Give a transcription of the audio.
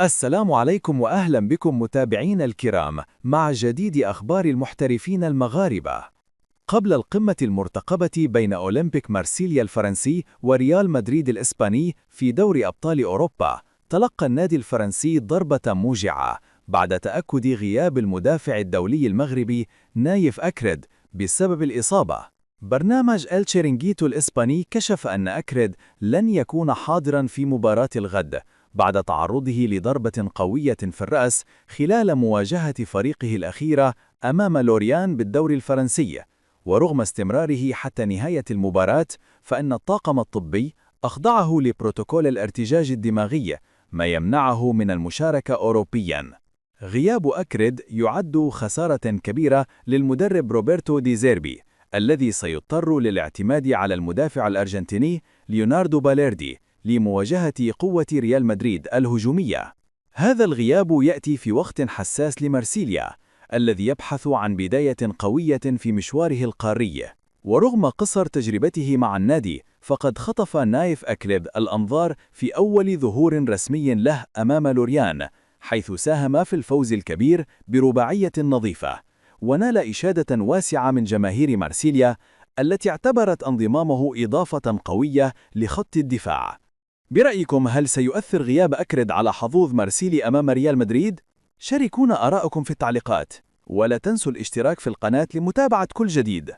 السلام عليكم وأهلا بكم متابعين الكرام مع جديد أخبار المحترفين المغاربة. قبل القمة المرتقبة بين أولمبيك مارسيليا الفرنسي وريال مدريد الإسباني في دوري أبطال أوروبا، تلقى النادي الفرنسي ضربة موجعة بعد تأكد غياب المدافع الدولي المغربي نايف أكرد بسبب الإصابة. برنامج التشيرينغيتو الإسباني كشف أن أكرد لن يكون حاضرا في مباراة الغد بعد تعرضه لضربة قوية في الرأس خلال مواجهة فريقه الأخيرة أمام لوريان بالدوري الفرنسي. ورغم استمراره حتى نهاية المباراة، فإن الطاقم الطبي أخضعه لبروتوكول الارتجاج الدماغي، ما يمنعه من المشاركة أوروبياً. غياب أكرد يعد خسارة كبيرة للمدرب روبرتو دي زيربي، الذي سيضطر للاعتماد على المدافع الأرجنتيني ليوناردو باليردي لمواجهة قوة ريال مدريد الهجومية. هذا الغياب يأتي في وقت حساس لمارسيليا، الذي يبحث عن بداية قوية في مشواره القاري. ورغم قصر تجربته مع النادي، فقد خطف نايف أكرد الأنظار في أول ظهور رسمي له أمام لوريان، حيث ساهم في الفوز الكبير برباعية نظيفة، ونال إشادة واسعة من جماهير مارسيليا التي اعتبرت انضمامه إضافة قوية لخط الدفاع. برأيكم، هل سيؤثر غياب أكرد على حظوظ مارسيلي أمام ريال مدريد؟ شاركونا آراءكم في التعليقات، ولا تنسوا الاشتراك في القناة لمتابعة كل جديد.